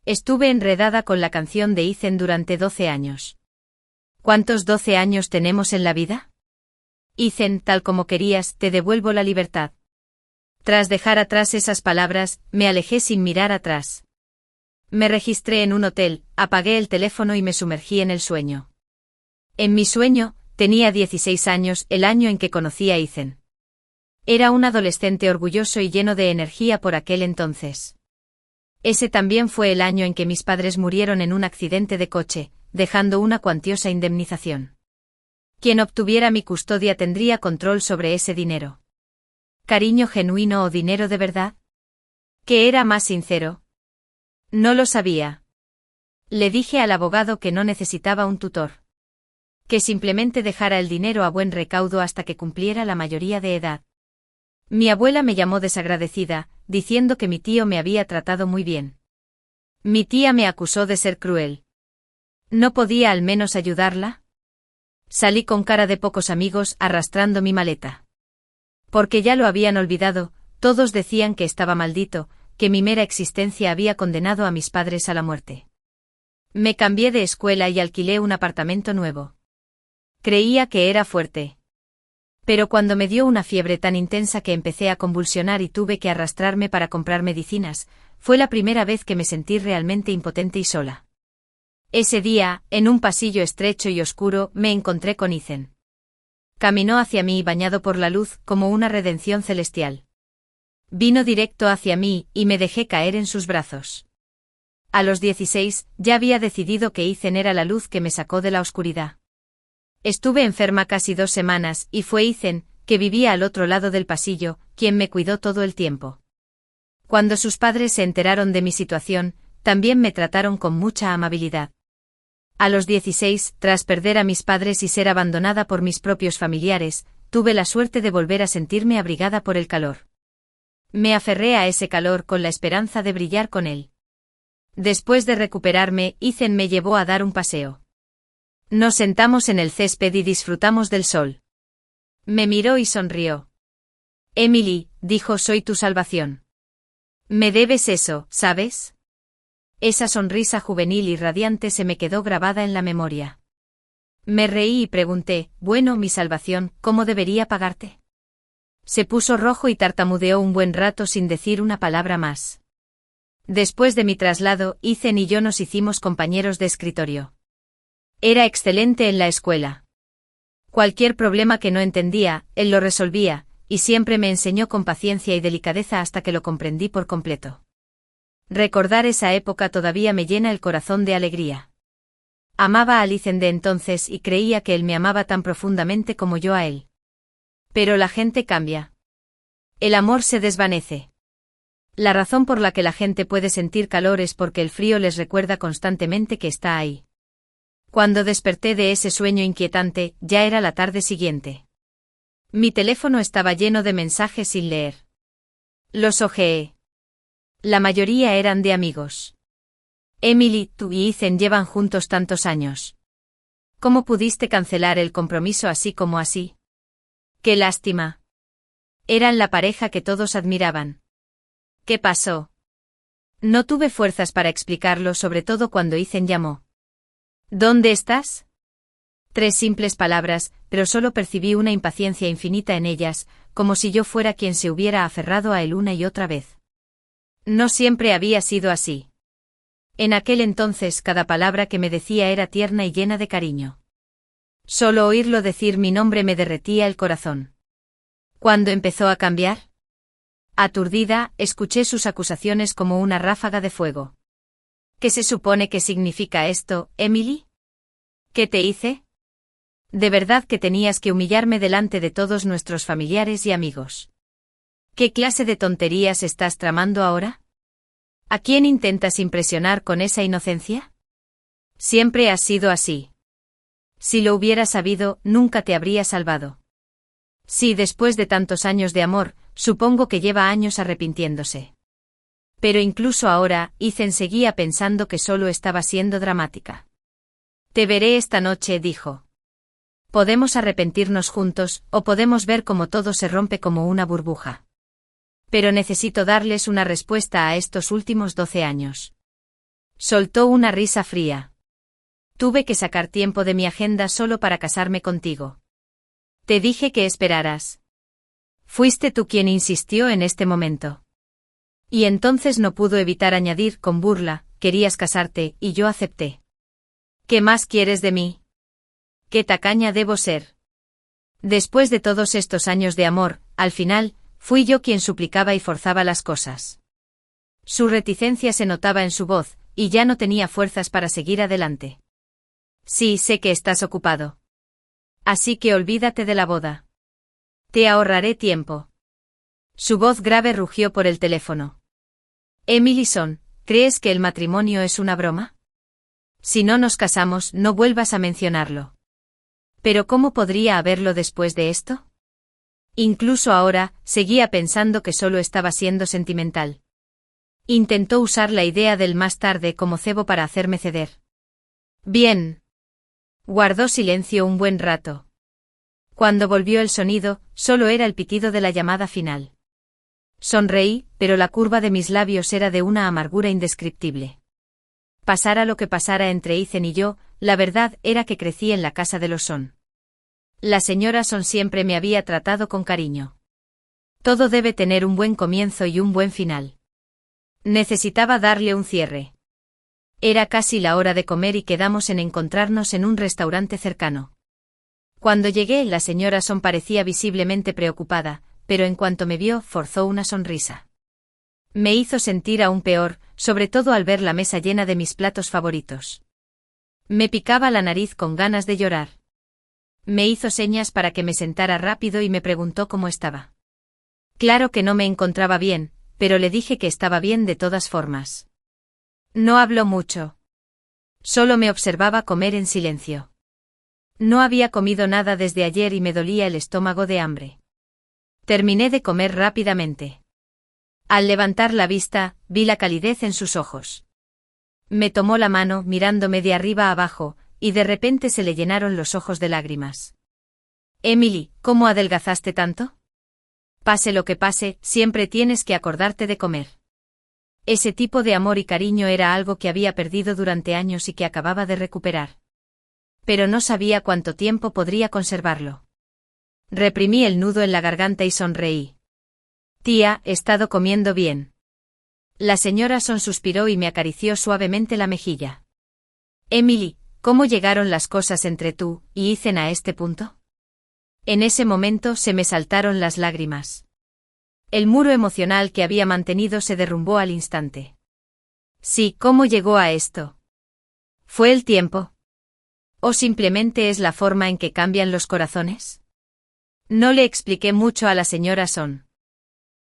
Estuve enredada con la canción de Ethan durante 12 años. ¿Cuántos 12 años tenemos en la vida? Ethan, tal como querías, te devuelvo la libertad. Tras dejar atrás esas palabras, me alejé sin mirar atrás. Me registré en un hotel, apagué el teléfono y me sumergí en el sueño. En mi sueño, tenía 16 años, el año en que conocí a Ethan. Era un adolescente orgulloso y lleno de energía por aquel entonces. Ese también fue el año en que mis padres murieron en un accidente de coche, dejando una cuantiosa indemnización. Quien obtuviera mi custodia tendría control sobre ese dinero. ¿Cariño genuino o dinero de verdad? ¿Qué era más sincero? No lo sabía. Le dije al abogado que no necesitaba un tutor. Que simplemente dejara el dinero a buen recaudo hasta que cumpliera la mayoría de edad. Mi abuela me llamó desagradecida, diciendo que mi tío me había tratado muy bien. Mi tía me acusó de ser cruel. ¿No podía al menos ayudarla? Salí con cara de pocos amigos, arrastrando mi maleta. Porque ya lo habían olvidado, todos decían que estaba maldito, que mi mera existencia había condenado a mis padres a la muerte. Me cambié de escuela y alquilé un apartamento nuevo. Creía que era fuerte. Pero cuando me dio una fiebre tan intensa que empecé a convulsionar y tuve que arrastrarme para comprar medicinas, fue la primera vez que me sentí realmente impotente y sola. Ese día, en un pasillo estrecho y oscuro, me encontré con Ethan. Caminó hacia mí bañado por la luz, como una redención celestial. Vino directo hacia mí, y me dejé caer en sus brazos. A los 16, ya había decidido que Ethan era la luz que me sacó de la oscuridad. Estuve enferma casi 2 semanas, y fue Ethan, que vivía al otro lado del pasillo, quien me cuidó todo el tiempo. Cuando sus padres se enteraron de mi situación, también me trataron con mucha amabilidad. A los 16, tras perder a mis padres y ser abandonada por mis propios familiares, tuve la suerte de volver a sentirme abrigada por el calor. Me aferré a ese calor con la esperanza de brillar con él. Después de recuperarme, Ethan me llevó a dar un paseo. Nos sentamos en el césped y disfrutamos del sol. Me miró y sonrió. Emily, dijo, soy tu salvación. Me debes eso, ¿sabes? Esa sonrisa juvenil y radiante se me quedó grabada en la memoria. Me reí y pregunté, bueno, mi salvación, ¿cómo debería pagarte? Se puso rojo y tartamudeó un buen rato sin decir una palabra más. Después de mi traslado, Ethan y yo nos hicimos compañeros de escritorio. Era excelente en la escuela. Cualquier problema que no entendía, él lo resolvía, y siempre me enseñó con paciencia y delicadeza hasta que lo comprendí por completo. Recordar esa época todavía me llena el corazón de alegría. Amaba a Ethan de entonces y creía que él me amaba tan profundamente como yo a él. Pero la gente cambia. El amor se desvanece. La razón por la que la gente puede sentir calor es porque el frío les recuerda constantemente que está ahí. Cuando desperté de ese sueño inquietante, ya era la tarde siguiente. Mi teléfono estaba lleno de mensajes sin leer. Los hojeé. La mayoría eran de amigos. Emily, tú y Ethan llevan juntos tantos años. ¿Cómo pudiste cancelar el compromiso así como así? ¡Qué lástima! Eran la pareja que todos admiraban. ¿Qué pasó? No tuve fuerzas para explicarlo, sobre todo cuando Ethan llamó. ¿Dónde estás? 3 simples palabras, pero solo percibí una impaciencia infinita en ellas, como si yo fuera quien se hubiera aferrado a él una y otra vez. No siempre había sido así. En aquel entonces cada palabra que me decía era tierna y llena de cariño. Solo oírlo decir mi nombre me derretía el corazón. ¿Cuándo empezó a cambiar? Aturdida, escuché sus acusaciones como una ráfaga de fuego. ¿Qué se supone que significa esto, Emily? ¿Qué te hice? ¿De verdad que tenías que humillarme delante de todos nuestros familiares y amigos? ¿Qué clase de tonterías estás tramando ahora? ¿A quién intentas impresionar con esa inocencia? Siempre has sido así. Si lo hubieras sabido, nunca te habría salvado. Sí, después de tantos años de amor, supongo que lleva años arrepintiéndose. Pero incluso ahora, Ethan seguía pensando que solo estaba siendo dramática. Te veré esta noche, dijo. Podemos arrepentirnos juntos, o podemos ver cómo todo se rompe como una burbuja. Pero necesito darles una respuesta a estos últimos 12 años. Soltó una risa fría. Tuve que sacar tiempo de mi agenda solo para casarme contigo. Te dije que esperaras. Fuiste tú quien insistió en este momento. Y entonces no pudo evitar añadir con burla, querías casarte, y yo acepté. ¿Qué más quieres de mí? ¿Qué tacaña debo ser? Después de todos estos años de amor, al final, fui yo quien suplicaba y forzaba las cosas. Su reticencia se notaba en su voz, y ya no tenía fuerzas para seguir adelante. Sí, sé que estás ocupado. Así que olvídate de la boda. Te ahorraré tiempo. Su voz grave rugió por el teléfono. Emilison, ¿crees que el matrimonio es una broma? Si no nos casamos, no vuelvas a mencionarlo. ¿Pero cómo podría haberlo después de esto? Incluso ahora, seguía pensando que solo estaba siendo sentimental. Intentó usar la idea del más tarde como cebo para hacerme ceder. Bien. Guardó silencio un buen rato. Cuando volvió el sonido, solo era el pitido de la llamada final. Sonreí, pero la curva de mis labios era de una amargura indescriptible. Pasara lo que pasara entre Ethan y yo, la verdad era que crecí en la casa de los Son. La señora Son siempre me había tratado con cariño. Todo debe tener un buen comienzo y un buen final. Necesitaba darle un cierre. Era casi la hora de comer y quedamos en encontrarnos en un restaurante cercano. Cuando llegué, la señora Son parecía visiblemente preocupada, pero en cuanto me vio, forzó una sonrisa. Me hizo sentir aún peor, sobre todo al ver la mesa llena de mis platos favoritos. Me picaba la nariz con ganas de llorar. Me hizo señas para que me sentara rápido y me preguntó cómo estaba. Claro que no me encontraba bien, pero le dije que estaba bien de todas formas. No habló mucho. Solo me observaba comer en silencio. No había comido nada desde ayer y me dolía el estómago de hambre. Terminé de comer rápidamente. Al levantar la vista, vi la calidez en sus ojos. Me tomó la mano mirándome de arriba a abajo, y de repente se le llenaron los ojos de lágrimas. Emily, ¿cómo adelgazaste tanto? Pase lo que pase, siempre tienes que acordarte de comer. Ese tipo de amor y cariño era algo que había perdido durante años y que acababa de recuperar. Pero no sabía cuánto tiempo podría conservarlo. Reprimí el nudo en la garganta y sonreí. Tía, he estado comiendo bien. La señora Son suspiró y me acarició suavemente la mejilla. Emily, ¿cómo llegaron las cosas entre tú y Ethan a este punto? En ese momento se me saltaron las lágrimas. El muro emocional que había mantenido se derrumbó al instante. Sí, ¿cómo llegó a esto? ¿Fue el tiempo? ¿O simplemente es la forma en que cambian los corazones? No le expliqué mucho a la señora Son.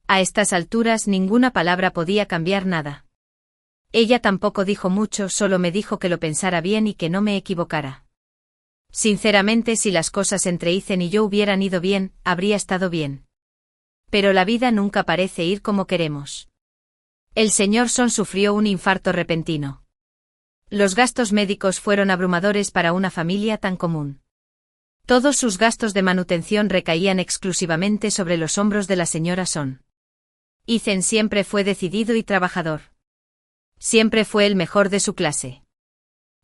A estas alturas ninguna palabra podía cambiar nada. Ella tampoco dijo mucho, solo me dijo que lo pensara bien y que no me equivocara. Sinceramente, si las cosas entre Ethan y yo hubieran ido bien, habría estado bien. Pero la vida nunca parece ir como queremos. El señor Son sufrió un infarto repentino. Los gastos médicos fueron abrumadores para una familia tan común. Todos sus gastos de manutención recaían exclusivamente sobre los hombros de la señora Son. Ethan siempre fue decidido y trabajador. Siempre fue el mejor de su clase.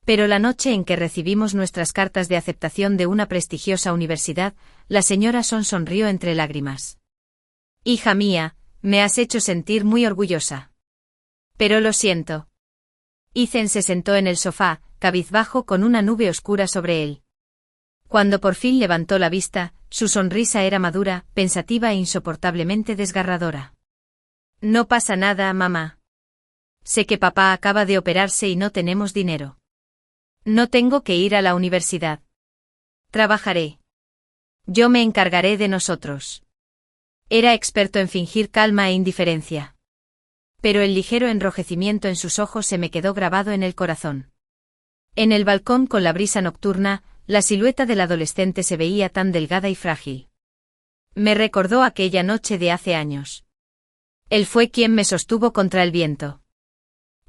Pero la noche en que recibimos nuestras cartas de aceptación de una prestigiosa universidad, la señora Son sonrió entre lágrimas. Hija mía, me has hecho sentir muy orgullosa. Pero lo siento. Ethan se sentó en el sofá, cabizbajo con una nube oscura sobre él. Cuando por fin levantó la vista, su sonrisa era madura, pensativa e insoportablemente desgarradora. No pasa nada, mamá. Sé que papá acaba de operarse y no tenemos dinero. No tengo que ir a la universidad. Trabajaré. Yo me encargaré de nosotros. Era experto en fingir calma e indiferencia. Pero el ligero enrojecimiento en sus ojos se me quedó grabado en el corazón. En el balcón con la brisa nocturna, la silueta del adolescente se veía tan delgada y frágil. Me recordó aquella noche de hace años. Él fue quien me sostuvo contra el viento.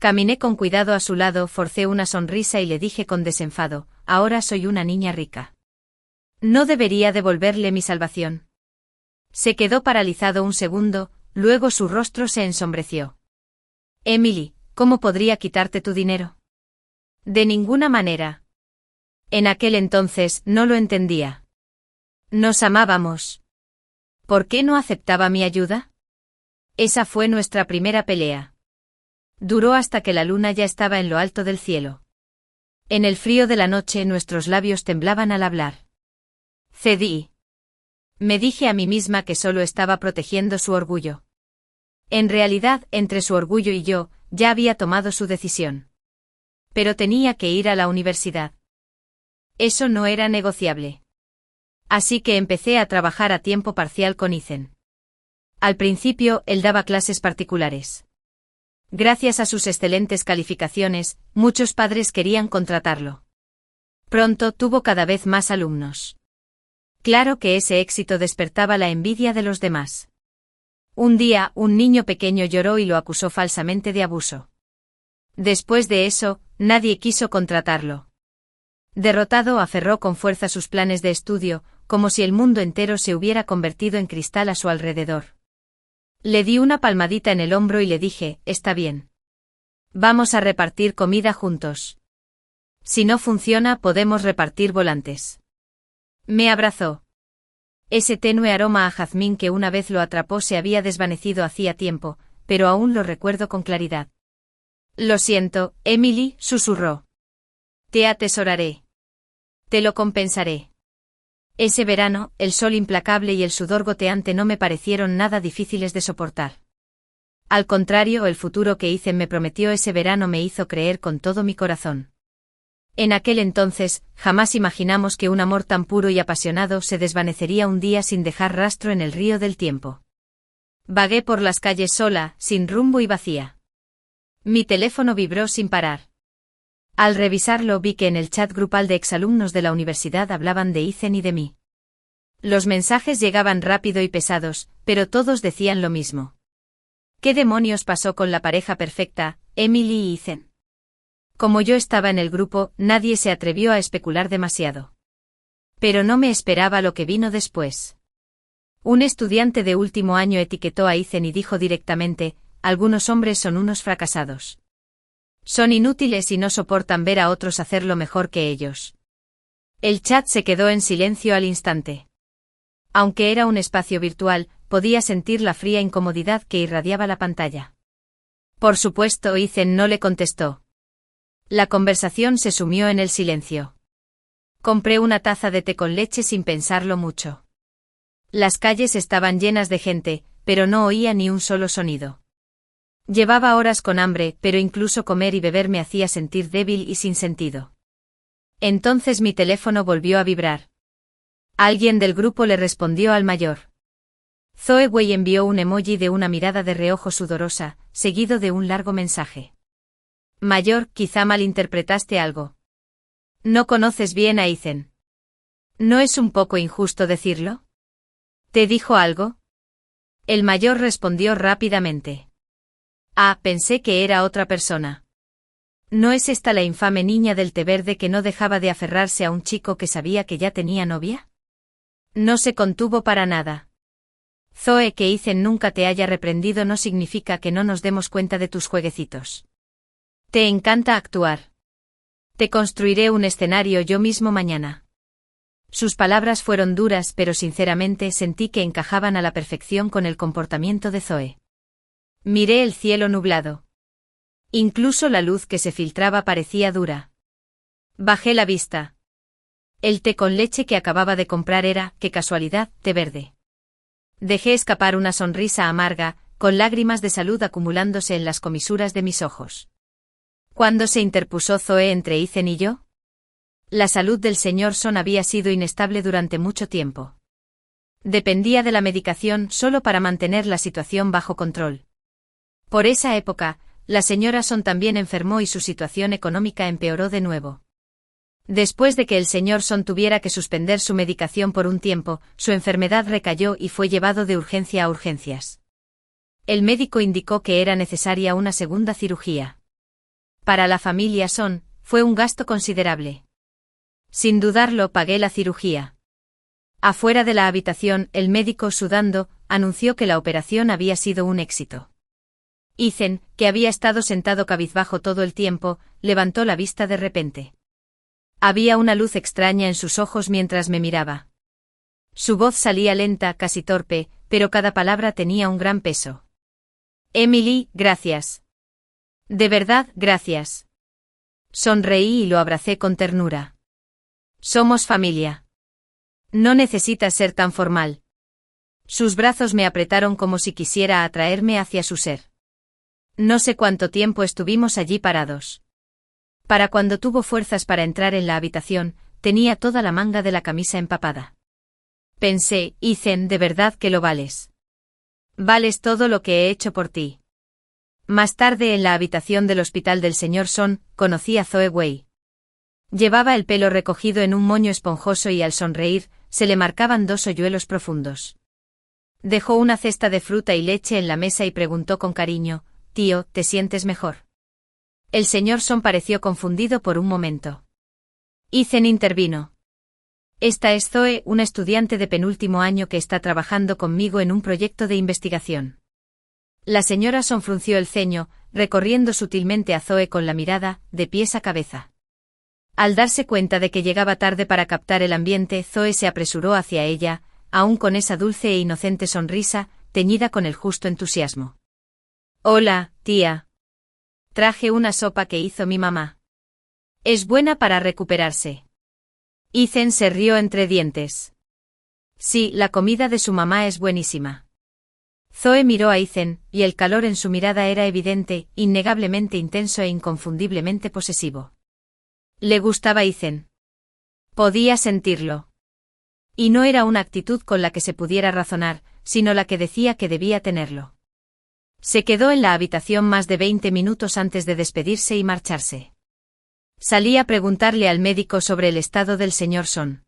Caminé con cuidado a su lado, forcé una sonrisa y le dije con desenfado, ahora soy una niña rica. ¿No debería devolverle mi salvación? Se quedó paralizado un segundo, luego su rostro se ensombreció. Emily, ¿cómo podría quitarte tu dinero? De ninguna manera. En aquel entonces no lo entendía. Nos amábamos. ¿Por qué no aceptaba mi ayuda? Esa fue nuestra primera pelea. Duró hasta que la luna ya estaba en lo alto del cielo. En el frío de la noche nuestros labios temblaban al hablar. Cedí. Me dije a mí misma que solo estaba protegiendo su orgullo. En realidad, entre su orgullo y yo, ya había tomado su decisión. Pero tenía que ir a la universidad. Eso no era negociable. Así que empecé a trabajar a tiempo parcial con Ethan. Al principio, él daba clases particulares. Gracias a sus excelentes calificaciones, muchos padres querían contratarlo. Pronto tuvo cada vez más alumnos. Claro que ese éxito despertaba la envidia de los demás. Un día, un niño pequeño lloró y lo acusó falsamente de abuso. Después de eso, nadie quiso contratarlo. Derrotado, aferró con fuerza sus planes de estudio, como si el mundo entero se hubiera convertido en cristal a su alrededor. Le di una palmadita en el hombro y le dije, está bien. Vamos a repartir comida juntos. Si no funciona, podemos repartir volantes. Me abrazó. Ese tenue aroma a jazmín que una vez lo atrapó se había desvanecido hacía tiempo, pero aún lo recuerdo con claridad. Lo siento, Emily, susurró. Te atesoraré. Te lo compensaré. Ese verano, el sol implacable y el sudor goteante no me parecieron nada difíciles de soportar. Al contrario, el futuro que Ethan me prometió ese verano me hizo creer con todo mi corazón. En aquel entonces, jamás imaginamos que un amor tan puro y apasionado se desvanecería un día sin dejar rastro en el río del tiempo. Vagué por las calles sola, sin rumbo y vacía. Mi teléfono vibró sin parar. Al revisarlo vi que en el chat grupal de exalumnos de la universidad hablaban de Ethan y de mí. Los mensajes llegaban rápido y pesados, pero todos decían lo mismo. ¿Qué demonios pasó con la pareja perfecta, Emily y Ethan? Como yo estaba en el grupo, nadie se atrevió a especular demasiado. Pero no me esperaba lo que vino después. Un estudiante de último año etiquetó a Ethan y dijo directamente, algunos hombres son unos fracasados. Son inútiles y no soportan ver a otros hacerlo mejor que ellos. El chat se quedó en silencio al instante. Aunque era un espacio virtual, podía sentir la fría incomodidad que irradiaba la pantalla. Por supuesto, Ethan no le contestó. La conversación se sumió en el silencio. Compré una taza de té con leche sin pensarlo mucho. Las calles estaban llenas de gente, pero no oía ni un solo sonido. Llevaba horas con hambre, pero incluso comer y beber me hacía sentir débil y sin sentido. Entonces mi teléfono volvió a vibrar. Alguien del grupo le respondió al mayor. Zoe Wei envió un emoji de una mirada de reojo sudorosa, seguido de un largo mensaje. Mayor, quizá malinterpretaste algo. No conoces bien a Ethan. ¿No es un poco injusto decirlo? ¿Te dijo algo? El mayor respondió rápidamente. Ah, pensé que era otra persona. ¿No es esta la infame niña del té verde que no dejaba de aferrarse a un chico que sabía que ya tenía novia? No se contuvo para nada. Zoe, que Ethan nunca te haya reprendido no significa que no nos demos cuenta de tus jueguecitos. Te encanta actuar. Te construiré un escenario yo mismo mañana. Sus palabras fueron duras, pero sinceramente sentí que encajaban a la perfección con el comportamiento de Zoe. Miré el cielo nublado. Incluso la luz que se filtraba parecía dura. Bajé la vista. El té con leche que acababa de comprar era, qué casualidad, té verde. Dejé escapar una sonrisa amarga, con lágrimas de salud acumulándose en las comisuras de mis ojos. ¿Cuándo se interpuso Zoe entre Ethan y yo? La salud del señor Son había sido inestable durante mucho tiempo. Dependía de la medicación solo para mantener la situación bajo control. Por esa época, la señora Son también enfermó y su situación económica empeoró de nuevo. Después de que el señor Son tuviera que suspender su medicación por un tiempo, su enfermedad recayó y fue llevado de urgencia a urgencias. El médico indicó que era necesaria una segunda cirugía. Para la familia Son, fue un gasto considerable. Sin dudarlo, pagué la cirugía. Afuera de la habitación, el médico, sudando, anunció que la operación había sido un éxito. Ethan, que había estado sentado cabizbajo todo el tiempo, levantó la vista de repente. Había una luz extraña en sus ojos mientras me miraba. Su voz salía lenta, casi torpe, pero cada palabra tenía un gran peso. Emily, gracias. De verdad, gracias. Sonreí y lo abracé con ternura. Somos familia. No necesitas ser tan formal. Sus brazos me apretaron como si quisiera atraerme hacia su ser. No sé cuánto tiempo estuvimos allí parados. Para cuando tuvo fuerzas para entrar en la habitación, tenía toda la manga de la camisa empapada. Pensé, Ethan, de verdad que lo vales. Vales todo lo que he hecho por ti. Más tarde en la habitación del hospital del señor Son, conocí a Zoe Wei. Llevaba el pelo recogido en un moño esponjoso y al sonreír, se le marcaban dos hoyuelos profundos. Dejó una cesta de fruta y leche en la mesa y preguntó con cariño, «Tío, ¿te sientes mejor?» El señor Son pareció confundido por un momento. Ethan intervino. Esta es Zoe, una estudiante de penúltimo año que está trabajando conmigo en un proyecto de investigación. La señora Son frunció el ceño, recorriendo sutilmente a Zoe con la mirada, de pies a cabeza. Al darse cuenta de que llegaba tarde para captar el ambiente, Zoe se apresuró hacia ella, aún con esa dulce e inocente sonrisa, teñida con el justo entusiasmo. «Hola, tía. Traje una sopa que hizo mi mamá. Es buena para recuperarse». Ethan se rió entre dientes. «Sí, la comida de su mamá es buenísima». Zoe miró a Ethan, y el calor en su mirada era evidente, innegablemente intenso e inconfundiblemente posesivo. Le gustaba Ethan. Podía sentirlo. Y no era una actitud con la que se pudiera razonar, sino la que decía que debía tenerlo. Se quedó en la habitación más de 20 minutos antes de despedirse y marcharse. Salí a preguntarle al médico sobre el estado del señor Son.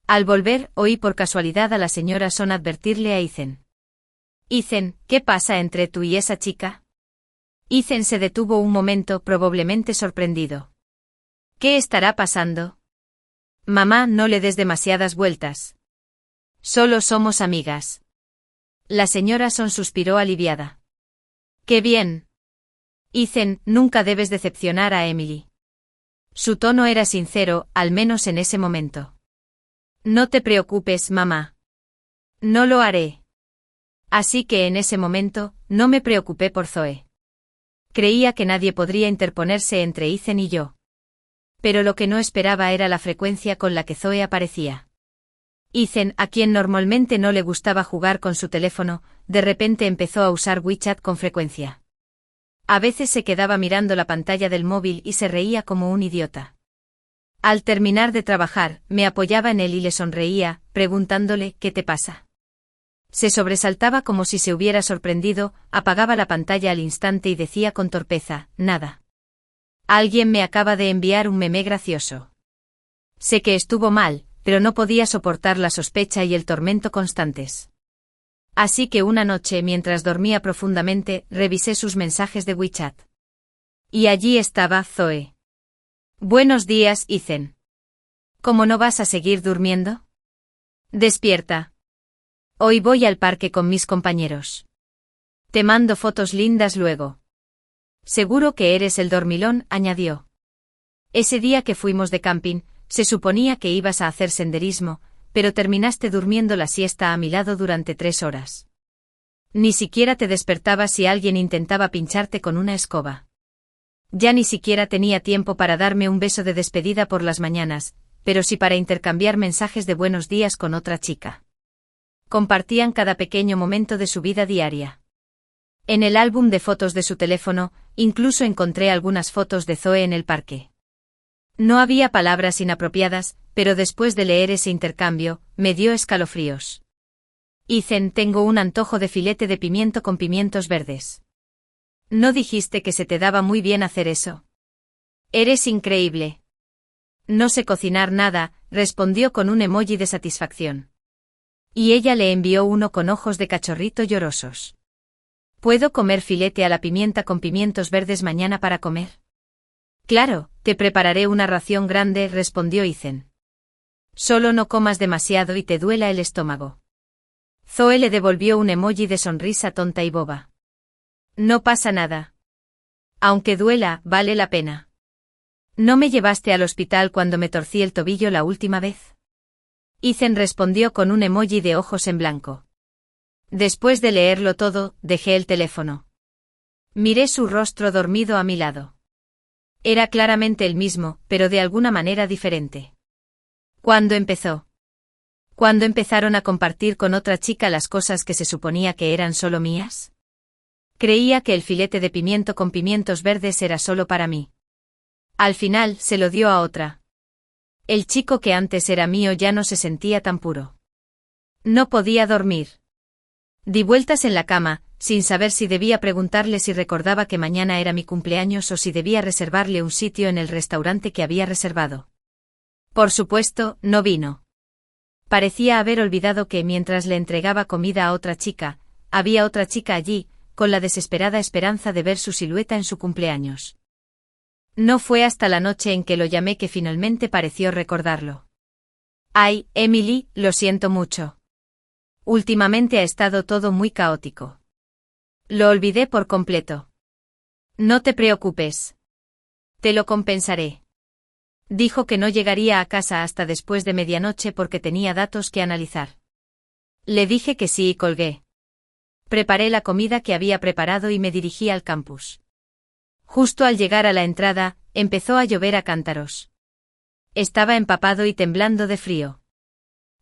Al volver, oí por casualidad a la señora Son advertirle a Ethan. «Ethan, ¿qué pasa entre tú y esa chica?» Ethan se detuvo un momento, probablemente sorprendido. «¿Qué estará pasando?» «Mamá, no le des demasiadas vueltas. Solo somos amigas». La señora Son suspiró aliviada. «¡Qué bien! Ethan, nunca debes decepcionar a Emily». Su tono era sincero, al menos en ese momento. «No te preocupes, mamá. No lo haré». Así que en ese momento, no me preocupé por Zoe. Creía que nadie podría interponerse entre Ethan y yo. Pero lo que no esperaba era la frecuencia con la que Zoe aparecía. Ethan, a quien normalmente no le gustaba jugar con su teléfono, de repente empezó a usar WeChat con frecuencia. A veces se quedaba mirando la pantalla del móvil y se reía como un idiota. Al terminar de trabajar, me apoyaba en él y le sonreía, preguntándole «¿Qué te pasa?». Se sobresaltaba como si se hubiera sorprendido, apagaba la pantalla al instante y decía con torpeza, «Nada. Alguien me acaba de enviar un meme gracioso». Sé que estuvo mal, pero no podía soportar la sospecha y el tormento constantes. Así que una noche, mientras dormía profundamente, revisé sus mensajes de WeChat. Y allí estaba Zoe. «Buenos días, Ethan. ¿Cómo no vas a seguir durmiendo? Despierta. Hoy voy al parque con mis compañeros. Te mando fotos lindas luego». «Seguro que eres el dormilón», añadió. «Ese día que fuimos de camping, se suponía que ibas a hacer senderismo, pero terminaste durmiendo la siesta a mi lado durante 3 horas. Ni siquiera te despertabas si alguien intentaba pincharte con una escoba. Ya ni siquiera tenía tiempo para darme un beso de despedida por las mañanas, pero sí para intercambiar mensajes de buenos días con otra chica». Compartían cada pequeño momento de su vida diaria. En el álbum de fotos de su teléfono, incluso encontré algunas fotos de Zoe en el parque. No había palabras inapropiadas, pero después de leer ese intercambio, me dio escalofríos. «Ethan, tengo un antojo de filete de pimiento con pimientos verdes». «¿No dijiste que se te daba muy bien hacer eso?» «Eres increíble». «No sé cocinar nada», respondió con un emoji de satisfacción. Y ella le envió uno con ojos de cachorrito llorosos. «¿Puedo comer filete a la pimienta con pimientos verdes mañana para comer?» «Claro, te prepararé una ración grande», respondió Ethan. «Solo no comas demasiado y te duela el estómago». Zoe le devolvió un emoji de sonrisa tonta y boba. No pasa nada. Aunque duela, vale la pena. ¿No me llevaste al hospital cuando me torcí el tobillo la última vez? Ethan respondió con un emoji de ojos en blanco. Después de leerlo todo, dejé el teléfono. Miré su rostro dormido a mi lado. Era claramente el mismo, pero de alguna manera diferente. ¿Cuándo empezó? ¿Cuándo empezaron a compartir con otra chica las cosas que se suponía que eran solo mías? Creía que el filete de pimiento con pimientos verdes era solo para mí. Al final, se lo dio a otra. El chico que antes era mío ya no se sentía tan puro. No podía dormir. Di vueltas en la cama, sin saber si debía preguntarle si recordaba que mañana era mi cumpleaños o si debía reservarle un sitio en el restaurante que había reservado. Por supuesto, no vino. Parecía haber olvidado que mientras le entregaba comida a otra chica, había otra chica allí, con la desesperada esperanza de ver su silueta en su cumpleaños. No fue hasta la noche en que lo llamé que finalmente pareció recordarlo. Ay, Emily, lo siento mucho. Últimamente ha estado todo muy caótico. Lo olvidé por completo. No te preocupes. Te lo compensaré. Dijo que no llegaría a casa hasta después de medianoche porque tenía datos que analizar. Le dije que sí y colgué. Preparé la comida que había preparado y me dirigí al campus. Justo al llegar a la entrada, empezó a llover a cántaros. Estaba empapado y temblando de frío.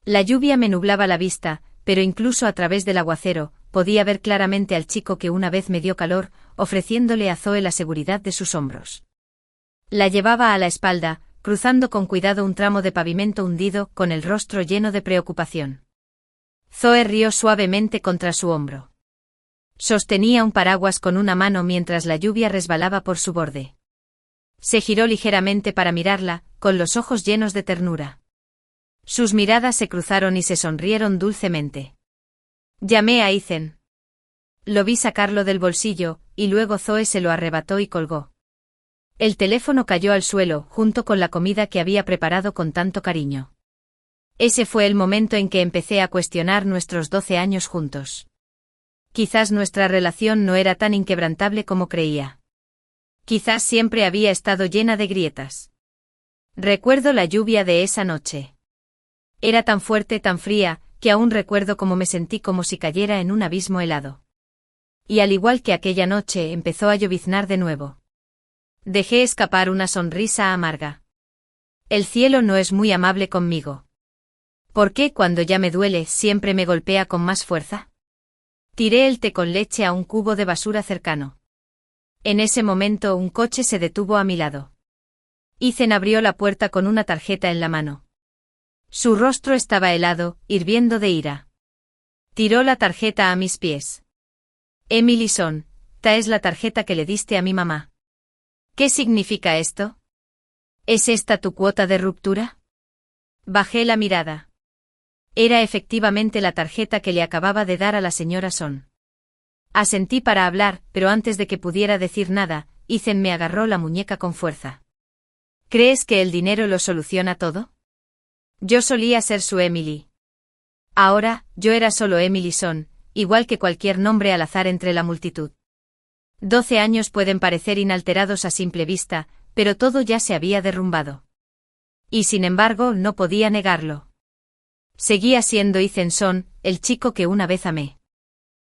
La lluvia me nublaba la vista, pero incluso a través del aguacero, podía ver claramente al chico que una vez me dio calor, ofreciéndole a Zoe la seguridad de sus hombros. La llevaba a la espalda, cruzando con cuidado un tramo de pavimento hundido, con el rostro lleno de preocupación. Zoe rió suavemente contra su hombro. Sostenía un paraguas con una mano mientras la lluvia resbalaba por su borde. Se giró ligeramente para mirarla, con los ojos llenos de ternura. Sus miradas se cruzaron y se sonrieron dulcemente. Llamé a Ethan. Lo vi sacarlo del bolsillo, y luego Zoe se lo arrebató y colgó. El teléfono cayó al suelo, junto con la comida que había preparado con tanto cariño. Ese fue el momento en que empecé a cuestionar nuestros 12 años juntos. Quizás nuestra relación no era tan inquebrantable como creía. Quizás siempre había estado llena de grietas. Recuerdo la lluvia de esa noche. Era tan fuerte, tan fría, que aún recuerdo cómo me sentí como si cayera en un abismo helado. Y al igual que aquella noche, empezó a lloviznar de nuevo. Dejé escapar una sonrisa amarga. El cielo no es muy amable conmigo. ¿Por qué cuando ya me duele siempre me golpea con más fuerza? Tiré el té con leche a un cubo de basura cercano. En ese momento un coche se detuvo a mi lado. Ethan abrió la puerta con una tarjeta en la mano. Su rostro estaba helado, hirviendo de ira. Tiró la tarjeta a mis pies. Emily Son, ta es la tarjeta que le diste a mi mamá. ¿Qué significa esto? ¿Es esta tu cuota de ruptura? Bajé la mirada. Era efectivamente la tarjeta que le acababa de dar a la señora Son. Asentí para hablar, pero antes de que pudiera decir nada, Ethan me agarró la muñeca con fuerza. ¿Crees que el dinero lo soluciona todo? Yo solía ser su Emily. Ahora, yo era solo Emily Son, igual que cualquier nombre al azar entre la multitud. 12 años pueden parecer inalterados a simple vista, pero todo ya se había derrumbado. Y sin embargo, no podía negarlo. Seguía siendo Ethan Son, el chico que una vez amé.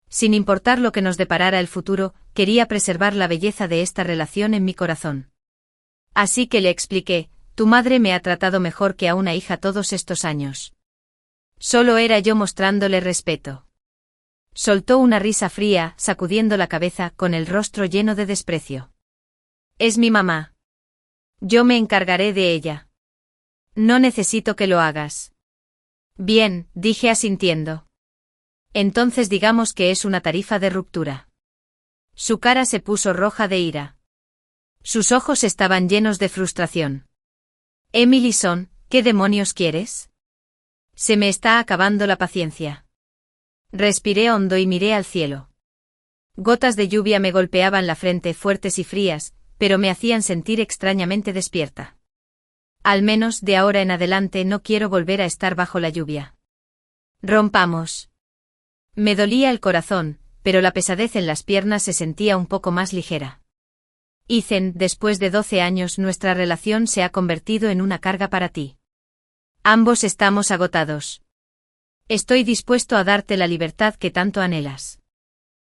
Sin importar lo que nos deparara el futuro, quería preservar la belleza de esta relación en mi corazón. Así que le expliqué, tu madre me ha tratado mejor que a una hija todos estos años. Solo era yo mostrándole respeto. Soltó una risa fría, sacudiendo la cabeza, con el rostro lleno de desprecio. Es mi mamá. Yo me encargaré de ella. No necesito que lo hagas. Bien, dije asintiendo. Entonces digamos que es una tarifa de ruptura. Su cara se puso roja de ira. Sus ojos estaban llenos de frustración. Emily Son, ¿qué demonios quieres? Se me está acabando la paciencia. Respiré hondo y miré al cielo. Gotas de lluvia me golpeaban la frente fuertes y frías, pero me hacían sentir extrañamente despierta. Al menos de ahora en adelante no quiero volver a estar bajo la lluvia. Rompamos. Me dolía el corazón, pero la pesadez en las piernas se sentía un poco más ligera. Ethan, después de 12 años nuestra relación se ha convertido en una carga para ti. Ambos estamos agotados. Estoy dispuesto a darte la libertad que tanto anhelas.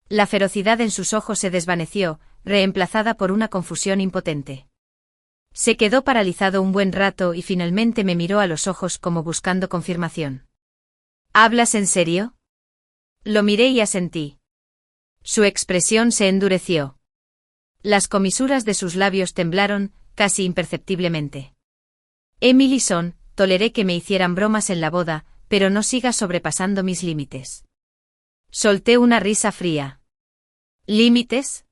La ferocidad en sus ojos se desvaneció, reemplazada por una confusión impotente. Se quedó paralizado un buen rato y finalmente me miró a los ojos como buscando confirmación. ¿Hablas en serio? Lo miré y asentí. Su expresión se endureció. Las comisuras de sus labios temblaron, casi imperceptiblemente. Emily Son, toleré que me hicieran bromas en la boda, pero no sigas sobrepasando mis límites. Solté una risa fría. ¿Límites?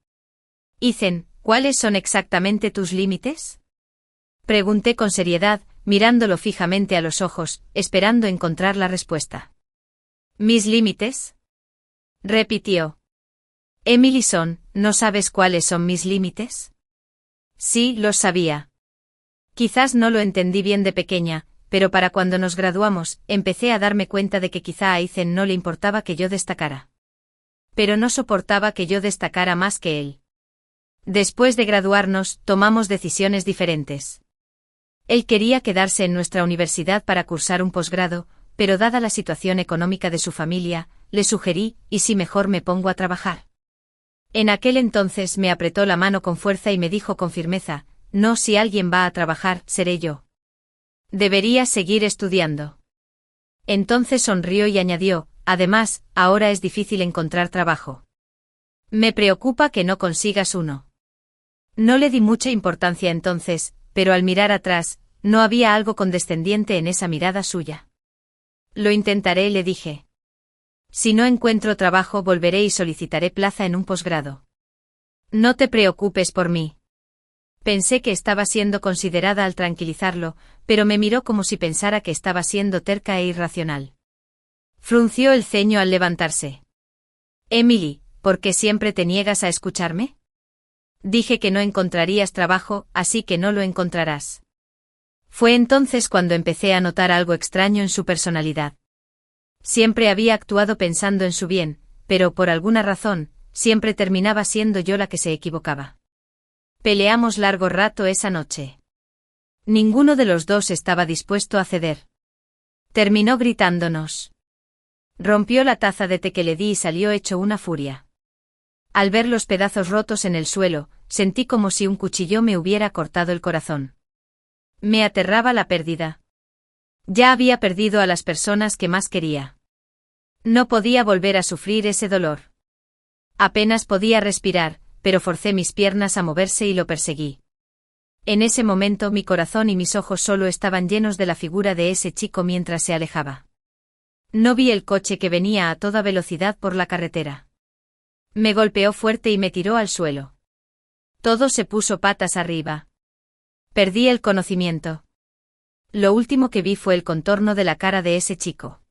Ethan, ¿cuáles son exactamente tus límites? Pregunté con seriedad, mirándolo fijamente a los ojos, esperando encontrar la respuesta. ¿Mis límites? Repitió. Emily Son, ¿no sabes cuáles son mis límites? Sí, los sabía. Quizás no lo entendí bien de pequeña, pero para cuando nos graduamos, empecé a darme cuenta de que quizá a Ethan no le importaba que yo destacara. Pero no soportaba que yo destacara más que él. Después de graduarnos, tomamos decisiones diferentes. Él quería quedarse en nuestra universidad para cursar un posgrado, pero dada la situación económica de su familia, le sugerí, ¿y si mejor me pongo a trabajar? En aquel entonces me apretó la mano con fuerza y me dijo con firmeza, no, si alguien va a trabajar, seré yo. Deberías seguir estudiando. Entonces sonrió y añadió, además, ahora es difícil encontrar trabajo. Me preocupa que no consigas uno. No le di mucha importancia entonces, pero al mirar atrás, no había algo condescendiente en esa mirada suya. Lo intentaré, le dije. Si no encuentro trabajo volveré y solicitaré plaza en un posgrado. No te preocupes por mí. Pensé que estaba siendo considerada al tranquilizarlo, pero me miró como si pensara que estaba siendo terca e irracional. Frunció el ceño al levantarse. Emily, ¿por qué siempre te niegas a escucharme? Dije que no encontrarías trabajo, así que no lo encontrarás. Fue entonces cuando empecé a notar algo extraño en su personalidad. Siempre había actuado pensando en su bien, pero por alguna razón, siempre terminaba siendo yo la que se equivocaba. Peleamos largo rato esa noche. Ninguno de los dos estaba dispuesto a ceder. Terminó gritándonos. Rompió la taza de té que le di y salió hecho una furia. Al ver los pedazos rotos en el suelo, sentí como si un cuchillo me hubiera cortado el corazón. Me aterraba la pérdida. Ya había perdido a las personas que más quería. No podía volver a sufrir ese dolor. Apenas podía respirar, pero forcé mis piernas a moverse y lo perseguí. En ese momento mi corazón y mis ojos solo estaban llenos de la figura de ese chico mientras se alejaba. No vi el coche que venía a toda velocidad por la carretera. Me golpeó fuerte y me tiró al suelo. Todo se puso patas arriba. Perdí el conocimiento. Lo último que vi fue el contorno de la cara de ese chico.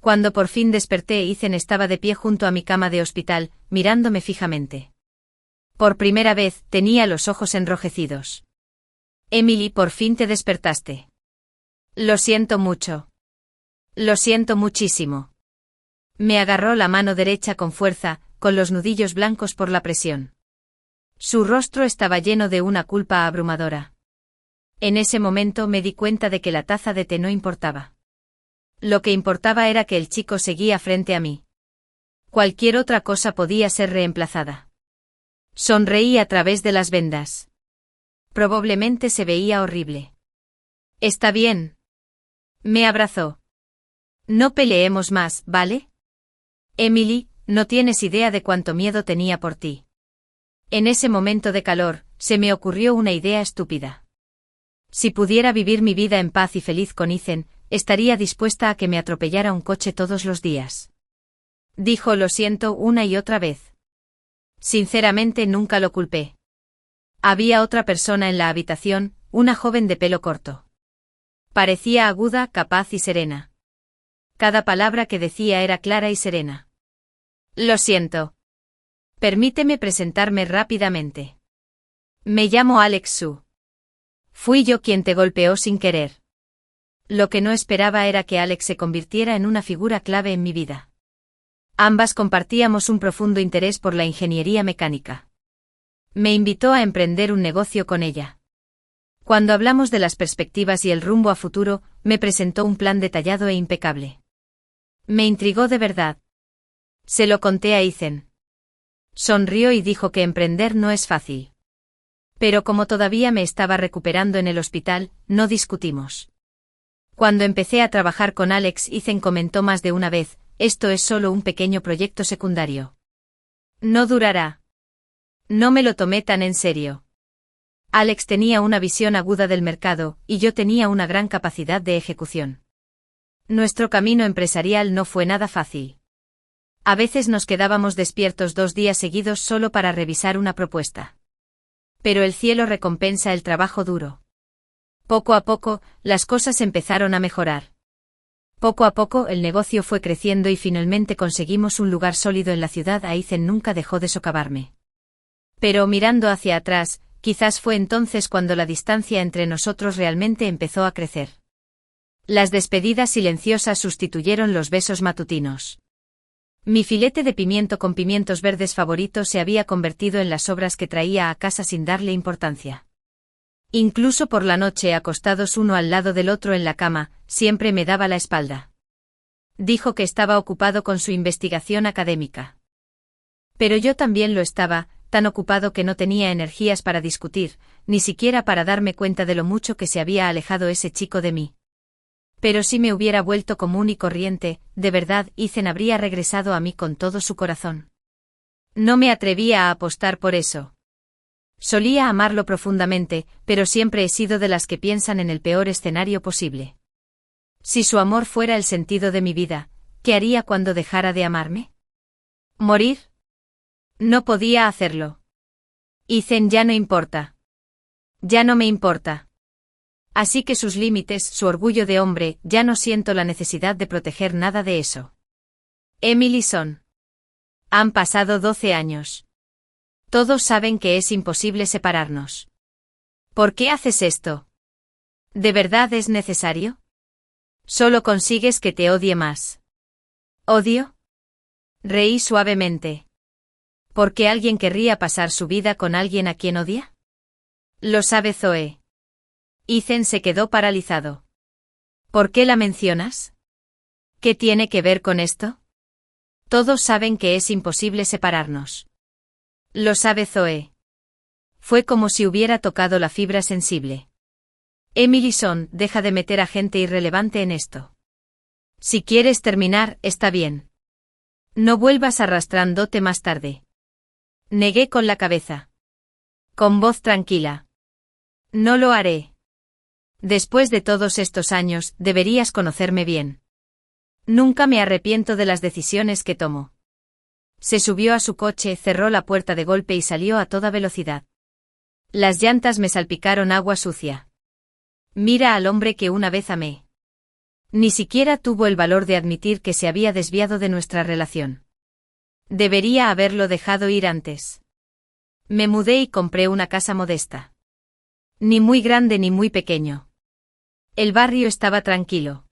Cuando por fin desperté, Ethan estaba de pie junto a mi cama de hospital, mirándome fijamente. Por primera vez, tenía los ojos enrojecidos. Emily, por fin te despertaste. Lo siento mucho. Lo siento muchísimo. Me agarró la mano derecha con fuerza, con los nudillos blancos por la presión. Su rostro estaba lleno de una culpa abrumadora. En ese momento me di cuenta de que la taza de té no importaba. Lo que importaba era que el chico seguía frente a mí. Cualquier otra cosa podía ser reemplazada. Sonreí a través de las vendas. Probablemente se veía horrible. Está bien. Me abrazó. No peleemos más, ¿vale? Emily, no tienes idea de cuánto miedo tenía por ti. En ese momento de calor, se me ocurrió una idea estúpida. Si pudiera vivir mi vida en paz y feliz con Ethan, estaría dispuesta a que me atropellara un coche todos los días. Dijo lo siento una y otra vez. Sinceramente nunca lo culpé. Había otra persona en la habitación, una joven de pelo corto. Parecía aguda, capaz y serena. Cada palabra que decía era clara y serena. Lo siento. Permíteme presentarme rápidamente. Me llamo Alex Su. Fui yo quien te golpeó sin querer. Lo que no esperaba era que Alex se convirtiera en una figura clave en mi vida. Ambas compartíamos un profundo interés por la ingeniería mecánica. Me invitó a emprender un negocio con ella. Cuando hablamos de las perspectivas y el rumbo a futuro, me presentó un plan detallado e impecable. Me intrigó de verdad. Se lo conté a Ethan. Sonrió y dijo que emprender no es fácil. Pero como todavía me estaba recuperando en el hospital, no discutimos. Cuando empecé a trabajar con Alex, Ethan comentó más de una vez: esto es solo un pequeño proyecto secundario. No durará. No me lo tomé tan en serio. Alex tenía una visión aguda del mercado, y yo tenía una gran capacidad de ejecución. Nuestro camino empresarial no fue nada fácil. A veces nos quedábamos despiertos 2 días seguidos solo para revisar una propuesta. Pero el cielo recompensa el trabajo duro. Poco a poco, las cosas empezaron a mejorar. Poco a poco el negocio fue creciendo y finalmente conseguimos un lugar sólido en la ciudad. Ethan nunca dejó de socavarme. Pero mirando hacia atrás, quizás fue entonces cuando la distancia entre nosotros realmente empezó a crecer. Las despedidas silenciosas sustituyeron los besos matutinos. Mi filete de pimiento con pimientos verdes favorito se había convertido en las sobras que traía a casa sin darle importancia. Incluso por la noche, acostados uno al lado del otro en la cama, siempre me daba la espalda. Dijo que estaba ocupado con su investigación académica. Pero yo también lo estaba, tan ocupado que no tenía energías para discutir, ni siquiera para darme cuenta de lo mucho que se había alejado ese chico de mí. Pero si me hubiera vuelto común y corriente, de verdad, Ethan habría regresado a mí con todo su corazón. No me atrevía a apostar por eso. Solía amarlo profundamente, pero siempre he sido de las que piensan en el peor escenario posible. Si su amor fuera el sentido de mi vida, ¿qué haría cuando dejara de amarme? ¿Morir? No podía hacerlo. Ethan ya no importa. Ya no me importa. Así que sus límites, su orgullo de hombre, ya no siento la necesidad de proteger nada de eso. Emily Son. Han pasado 12 años. Todos saben que es imposible separarnos. ¿Por qué haces esto? ¿De verdad es necesario? Solo consigues que te odie más. ¿Odio? Reí suavemente. ¿Por qué alguien querría pasar su vida con alguien a quien odia? Lo sabe Zoe. Ethan se quedó paralizado. ¿Por qué la mencionas? ¿Qué tiene que ver con esto? Todos saben que es imposible separarnos. Lo sabe Zoe. Fue como si hubiera tocado la fibra sensible. Emily Son, deja de meter a gente irrelevante en esto. Si quieres terminar, está bien. No vuelvas arrastrándote más tarde. Negué con la cabeza. Con voz tranquila. No lo haré. Después de todos estos años, deberías conocerme bien. Nunca me arrepiento de las decisiones que tomo. Se subió a su coche, cerró la puerta de golpe y salió a toda velocidad. Las llantas me salpicaron agua sucia. Mira al hombre que una vez amé. Ni siquiera tuvo el valor de admitir que se había desviado de nuestra relación. Debería haberlo dejado ir antes. Me mudé y compré una casa modesta. Ni muy grande ni muy pequeño. El barrio estaba tranquilo.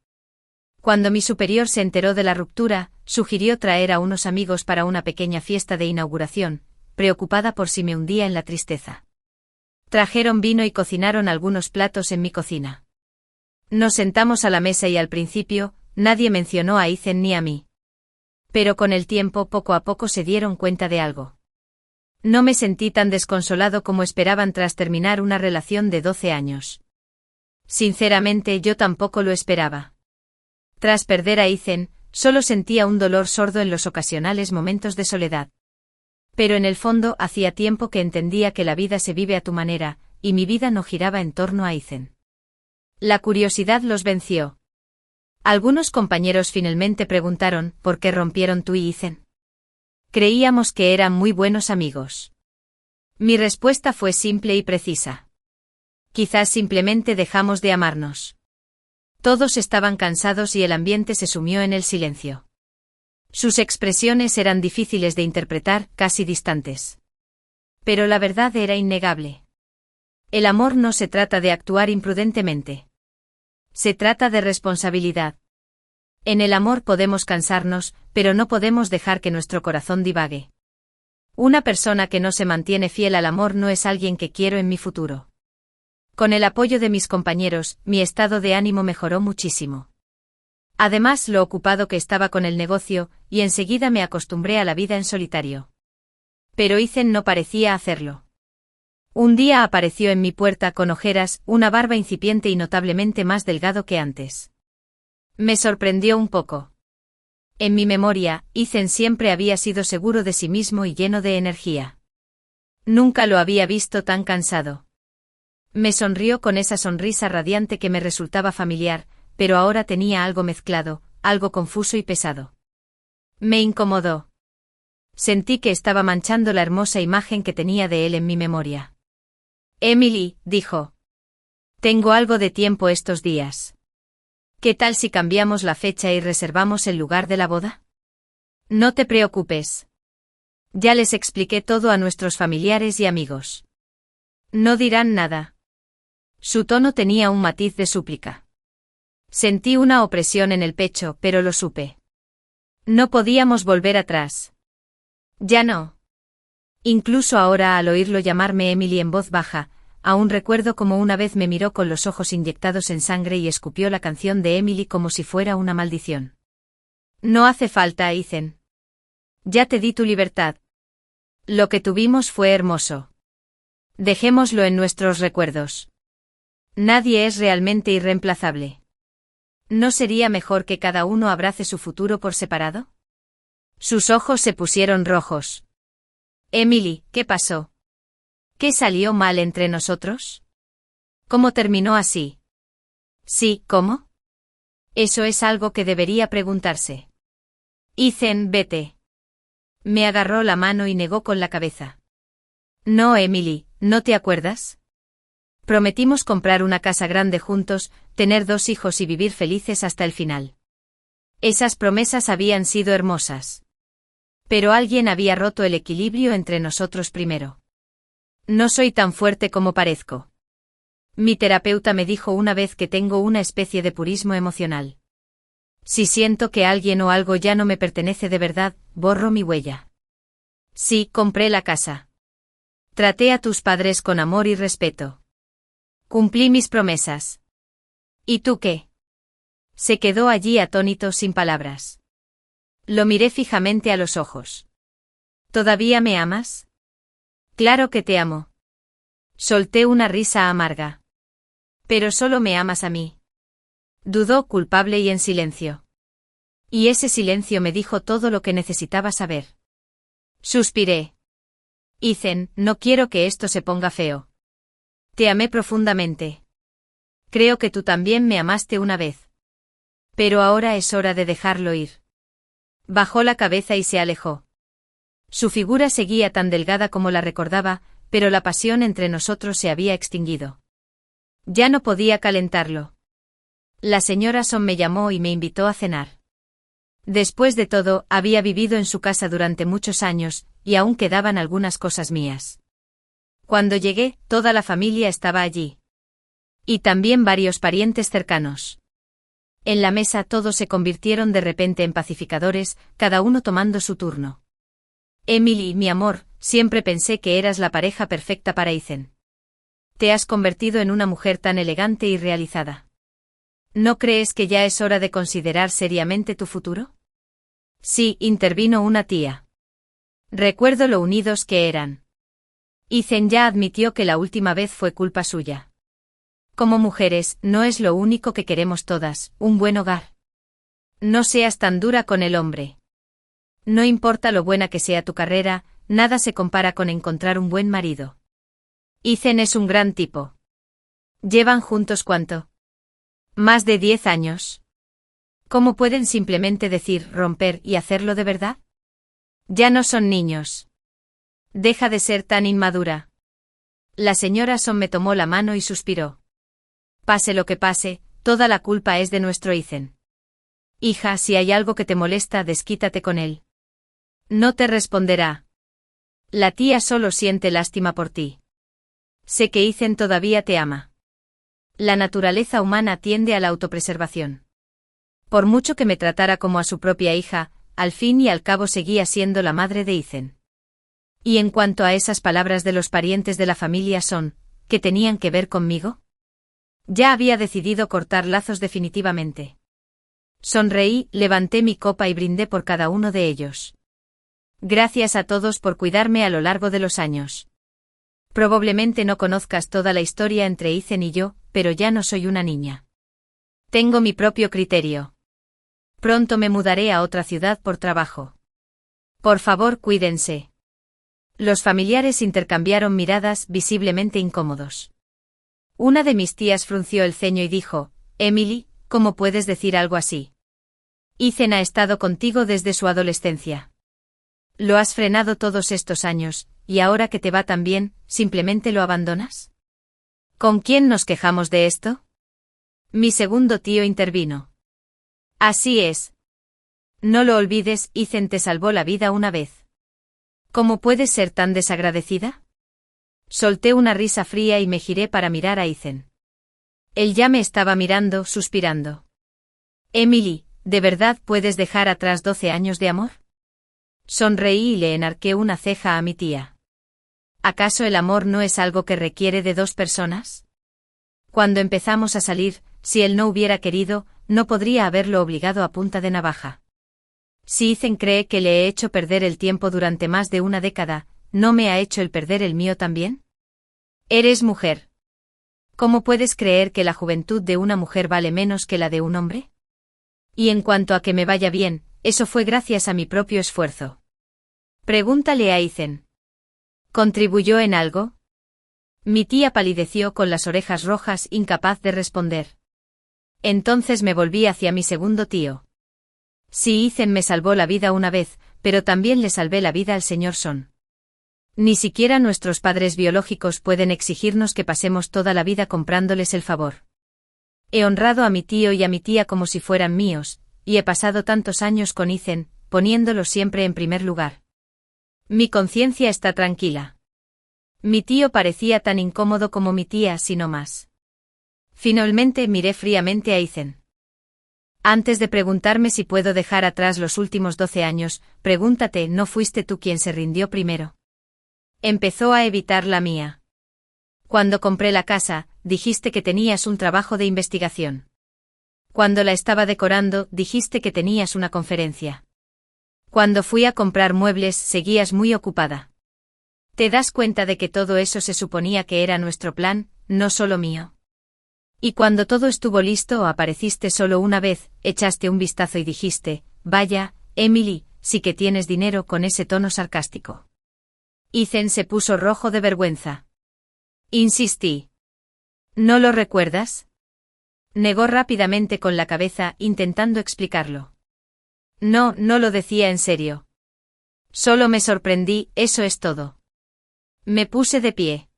Cuando mi superior se enteró de la ruptura, sugirió traer a unos amigos para una pequeña fiesta de inauguración, preocupada por si me hundía en la tristeza. Trajeron vino y cocinaron algunos platos en mi cocina. Nos sentamos a la mesa y al principio, nadie mencionó a Ethan ni a mí. Pero con el tiempo, poco a poco se dieron cuenta de algo. No me sentí tan desconsolado como esperaban tras terminar una relación de 12 años. Sinceramente, yo tampoco lo esperaba. Tras perder a Ethan, solo sentía un dolor sordo en los ocasionales momentos de soledad. Pero en el fondo hacía tiempo que entendía que la vida se vive a tu manera, y mi vida no giraba en torno a Ethan. La curiosidad los venció. Algunos compañeros finalmente preguntaron ¿por qué rompieron tú y Ethan? Creíamos que eran muy buenos amigos. Mi respuesta fue simple y precisa. Quizás simplemente dejamos de amarnos. Todos estaban cansados y el ambiente se sumió en el silencio. Sus expresiones eran difíciles de interpretar, casi distantes. Pero la verdad era innegable. El amor no se trata de actuar imprudentemente. Se trata de responsabilidad. En el amor podemos cansarnos, pero no podemos dejar que nuestro corazón divague. Una persona que no se mantiene fiel al amor no es alguien que quiero en mi futuro. Con el apoyo de mis compañeros, mi estado de ánimo mejoró muchísimo. Además, lo ocupado que estaba con el negocio, y enseguida me acostumbré a la vida en solitario. Pero Ethan no parecía hacerlo. Un día apareció en mi puerta con ojeras, una barba incipiente y notablemente más delgado que antes. Me sorprendió un poco. En mi memoria, Ethan siempre había sido seguro de sí mismo y lleno de energía. Nunca lo había visto tan cansado. Me sonrió con esa sonrisa radiante que me resultaba familiar, pero ahora tenía algo mezclado, algo confuso y pesado. Me incomodó. Sentí que estaba manchando la hermosa imagen que tenía de él en mi memoria. Emily, dijo. Tengo algo de tiempo estos días. ¿Qué tal si cambiamos la fecha y reservamos el lugar de la boda? No te preocupes. Ya les expliqué todo a nuestros familiares y amigos. No dirán nada. Su tono tenía un matiz de súplica. Sentí una opresión en el pecho, pero lo supe. No podíamos volver atrás. Ya no. Incluso ahora al oírlo llamarme Emily en voz baja, aún recuerdo cómo una vez me miró con los ojos inyectados en sangre y escupió la canción de Emily como si fuera una maldición. No hace falta, Ethan. Ya te di tu libertad. Lo que tuvimos fue hermoso. Dejémoslo en nuestros recuerdos. Nadie es realmente irreemplazable. ¿No sería mejor que cada uno abrace su futuro por separado? Sus ojos se pusieron rojos. Emily, ¿qué pasó? ¿Qué salió mal entre nosotros? ¿Cómo terminó así? Sí, ¿cómo? Eso es algo que debería preguntarse. Ethan, vete. Me agarró la mano y negó con la cabeza. No, Emily, ¿no te acuerdas? Prometimos comprar una casa grande juntos, tener 2 hijos y vivir felices hasta el final. Esas promesas habían sido hermosas. Pero alguien había roto el equilibrio entre nosotros primero. No soy tan fuerte como parezco. Mi terapeuta me dijo una vez que tengo una especie de purismo emocional. Si siento que alguien o algo ya no me pertenece de verdad, borro mi huella. Sí, compré la casa. Traté a tus padres con amor y respeto. Cumplí mis promesas. ¿Y tú qué? Se quedó allí atónito sin palabras. Lo miré fijamente a los ojos. ¿Todavía me amas? Claro que te amo. Solté una risa amarga. Pero solo me amas a mí. Dudó culpable y en silencio. Y ese silencio me dijo todo lo que necesitaba saber. Suspiré. Ethan, no quiero que esto se ponga feo. Te amé profundamente. Creo que tú también me amaste una vez. Pero ahora es hora de dejarlo ir. Bajó la cabeza y se alejó. Su figura seguía tan delgada como la recordaba, pero la pasión entre nosotros se había extinguido. Ya no podía calentarlo. La señora Son me llamó y me invitó a cenar. Después de todo, había vivido en su casa durante muchos años, y aún quedaban algunas cosas mías. Cuando llegué, toda la familia estaba allí. Y también varios parientes cercanos. En la mesa todos se convirtieron de repente en pacificadores, cada uno tomando su turno. Emily, mi amor, siempre pensé que eras la pareja perfecta para Ethan. Te has convertido en una mujer tan elegante y realizada. ¿No crees que ya es hora de considerar seriamente tu futuro? Sí, intervino una tía. Recuerdo lo unidos que eran. Ethan ya admitió que la última vez fue culpa suya. Como mujeres, no es lo único que queremos todas, un buen hogar. No seas tan dura con el hombre. No importa lo buena que sea tu carrera, nada se compara con encontrar un buen marido. Ethan es un gran tipo. ¿Llevan juntos cuánto? Más de 10 años. ¿Cómo pueden simplemente decir romper y hacerlo de verdad? Ya no son niños. Deja de ser tan inmadura. La señora Son me tomó la mano y suspiró. Pase lo que pase, toda la culpa es de nuestro Ethan. Hija, si hay algo que te molesta, desquítate con él. No te responderá. La tía solo siente lástima por ti. Sé que Ethan todavía te ama. La naturaleza humana tiende a la autopreservación. Por mucho que me tratara como a su propia hija, al fin y al cabo seguía siendo la madre de Ethan. Y en cuanto a esas palabras de los parientes de la familia Son, ¿qué tenían que ver conmigo? Ya había decidido cortar lazos definitivamente. Sonreí, levanté mi copa y brindé por cada uno de ellos. Gracias a todos por cuidarme a lo largo de los años. Probablemente no conozcas toda la historia entre Ethan y yo, pero ya no soy una niña. Tengo mi propio criterio. Pronto me mudaré a otra ciudad por trabajo. Por favor, cuídense. Los familiares intercambiaron miradas visiblemente incómodos. Una de mis tías frunció el ceño y dijo, Emily, ¿cómo puedes decir algo así? Ethan ha estado contigo desde su adolescencia. Lo has frenado todos estos años, y ahora que te va tan bien, ¿simplemente lo abandonas? ¿Con quién nos quejamos de esto? Mi segundo tío intervino. Así es. No lo olvides, Ethan te salvó la vida una vez. ¿Cómo puedes ser tan desagradecida? Solté una risa fría y me giré para mirar a Ethan. Él ya me estaba mirando, suspirando. Emily, ¿de verdad puedes dejar atrás 12 años de amor? Sonreí y le enarqué una ceja a mi tía. ¿Acaso el amor no es algo que requiere de dos personas? Cuando empezamos a salir, si él no hubiera querido, no podría haberlo obligado a punta de navaja. Si Ethan cree que le he hecho perder el tiempo durante más de una década, ¿no me ha hecho el perder el mío también? Eres mujer. ¿Cómo puedes creer que la juventud de una mujer vale menos que la de un hombre? Y en cuanto a que me vaya bien, eso fue gracias a mi propio esfuerzo. Pregúntale a Ethan. ¿Contribuyó en algo? Mi tía palideció con las orejas rojas, incapaz de responder. Entonces me volví hacia mi segundo tío. Sí, Ethan me salvó la vida una vez, pero también le salvé la vida al señor Son. Ni siquiera nuestros padres biológicos pueden exigirnos que pasemos toda la vida comprándoles el favor. He honrado a mi tío y a mi tía como si fueran míos, y he pasado tantos años con Ethan, poniéndolo siempre en primer lugar. Mi conciencia está tranquila. Mi tío parecía tan incómodo como mi tía, si no más. Finalmente miré fríamente a Ethan. Antes de preguntarme si puedo dejar atrás los últimos 12 años, pregúntate, ¿no fuiste tú quien se rindió primero? Empezó a evitar la mía. Cuando compré la casa, dijiste que tenías un trabajo de investigación. Cuando la estaba decorando, dijiste que tenías una conferencia. Cuando fui a comprar muebles, seguías muy ocupada. ¿Te das cuenta de que todo eso se suponía que era nuestro plan, no solo mío? Y cuando todo estuvo listo, apareciste solo una vez, echaste un vistazo y dijiste, vaya, Emily, sí que tienes dinero, con ese tono sarcástico. Ethan se puso rojo de vergüenza. Insistí. ¿No lo recuerdas? Negó rápidamente con la cabeza, intentando explicarlo. No, no lo decía en serio. Solo me sorprendí, eso es todo. Me puse de pie.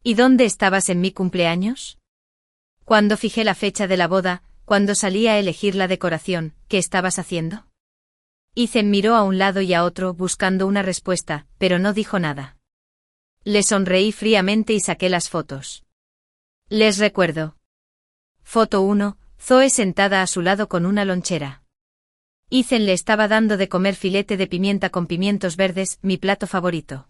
¿Y dónde estabas en mi cumpleaños? Cuando fijé la fecha de la boda, cuando salí a elegir la decoración, ¿qué estabas haciendo? Ethan miró a un lado y a otro buscando una respuesta, pero no dijo nada. Le sonreí fríamente y saqué las fotos. Les recuerdo. Foto 1, Zoe sentada a su lado con una lonchera. Ethan le estaba dando de comer filete de pimienta con pimientos verdes, mi plato favorito.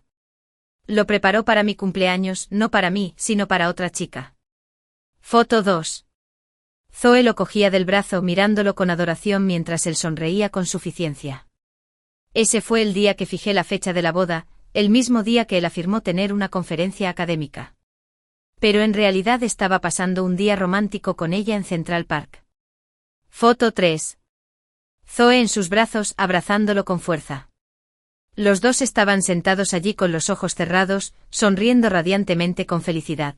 Lo preparó para mi cumpleaños, no para mí, sino para otra chica. Foto 2. Zoe lo cogía del brazo mirándolo con adoración mientras él sonreía con suficiencia. Ese fue el día que fijé la fecha de la boda, el mismo día que él afirmó tener una conferencia académica. Pero en realidad estaba pasando un día romántico con ella en Central Park. Foto 3. Zoe en sus brazos abrazándolo con fuerza. Los dos estaban sentados allí con los ojos cerrados, sonriendo radiantemente con felicidad.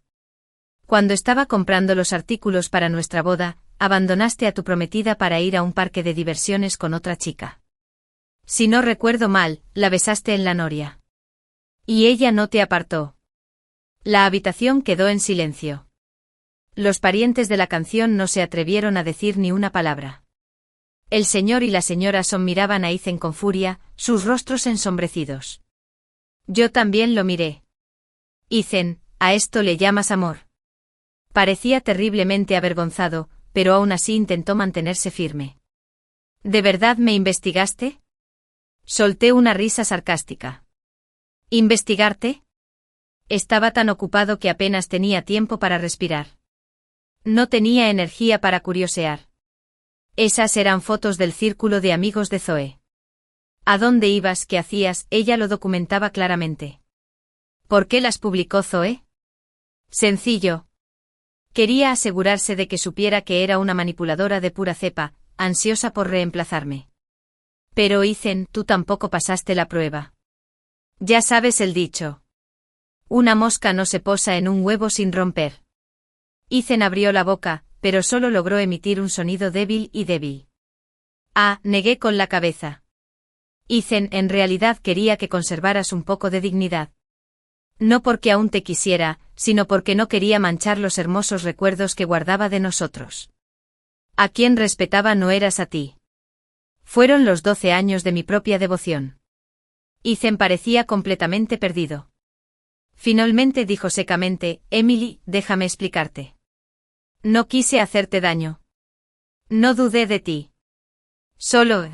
Cuando estaba comprando los artículos para nuestra boda, abandonaste a tu prometida para ir a un parque de diversiones con otra chica. Si no recuerdo mal, la besaste en la noria. Y ella no te apartó. La habitación quedó en silencio. Los parientes de la canción no se atrevieron a decir ni una palabra. El señor y la señora Son miraban a Ethan con furia, sus rostros ensombrecidos. Yo también lo miré. Ethan, ¿a esto le llamas amor? Parecía terriblemente avergonzado, pero aún así intentó mantenerse firme. ¿De verdad me investigaste? Solté una risa sarcástica. ¿Investigarte? Estaba tan ocupado que apenas tenía tiempo para respirar. No tenía energía para curiosear. Esas eran fotos del círculo de amigos de Zoe. ¿A dónde ibas? ¿Qué hacías? Ella lo documentaba claramente. ¿Por qué las publicó Zoe? Sencillo. Quería asegurarse de que supiera que era una manipuladora de pura cepa, ansiosa por reemplazarme. Pero Ethan, tú tampoco pasaste la prueba. Ya sabes el dicho. Una mosca no se posa en un huevo sin romper. Ethan abrió la boca, pero solo logró emitir un sonido débil y débil. Negué con la cabeza. Ethan, en realidad quería que conservaras un poco de dignidad. No porque aún te quisiera, sino porque no quería manchar los hermosos recuerdos que guardaba de nosotros. A quien respetaba no eras a ti. Fueron los 12 años de mi propia devoción. Ethan parecía completamente perdido. Finalmente dijo secamente, Emily, déjame explicarte. No quise hacerte daño. No dudé de ti. Solo...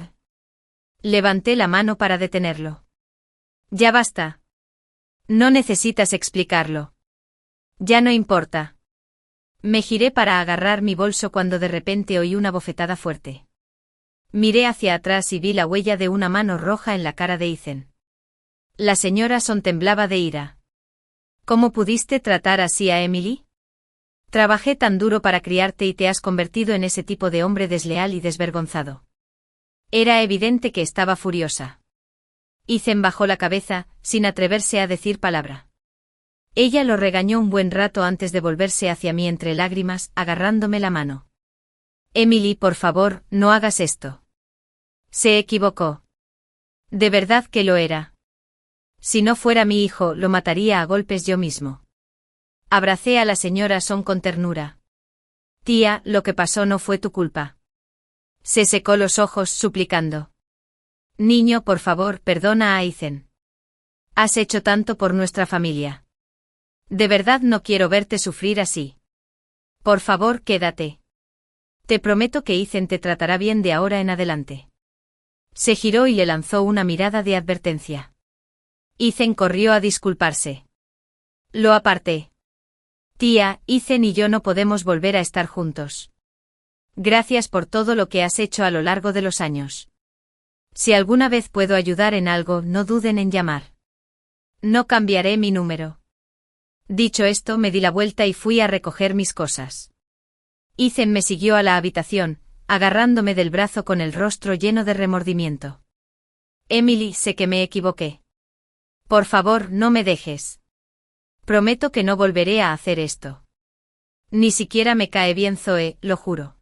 Levanté la mano para detenerlo. Ya basta. No necesitas explicarlo. Ya no importa. Me giré para agarrar mi bolso cuando de repente oí una bofetada fuerte. Miré hacia atrás y vi la huella de una mano roja en la cara de Ethan. La señora Son temblaba de ira. ¿Cómo pudiste tratar así a Emily? Trabajé tan duro para criarte y te has convertido en ese tipo de hombre desleal y desvergonzado. Era evidente que estaba furiosa. Ethan bajó la cabeza, sin atreverse a decir palabra. Ella lo regañó un buen rato antes de volverse hacia mí entre lágrimas, agarrándome la mano. Emily, por favor, no hagas esto. Se equivocó. De verdad que lo era. Si no fuera mi hijo, lo mataría a golpes yo mismo. Abracé a la señora Son con ternura. Tía, lo que pasó no fue tu culpa. Se secó los ojos, suplicando. Niño, por favor, perdona a Ethan. Has hecho tanto por nuestra familia. De verdad no quiero verte sufrir así. Por favor, quédate. Te prometo que Ethan te tratará bien de ahora en adelante. Se giró y le lanzó una mirada de advertencia. Ethan corrió a disculparse. Lo aparté. Tía, Ethan y yo no podemos volver a estar juntos. Gracias por todo lo que has hecho a lo largo de los años. Si alguna vez puedo ayudar en algo, no duden en llamar. No cambiaré mi número. Dicho esto, me di la vuelta y fui a recoger mis cosas. Ethan me siguió a la habitación, agarrándome del brazo con el rostro lleno de remordimiento. Emily, sé que me equivoqué. Por favor, no me dejes. Prometo que no volveré a hacer esto. Ni siquiera me cae bien Zoe, lo juro.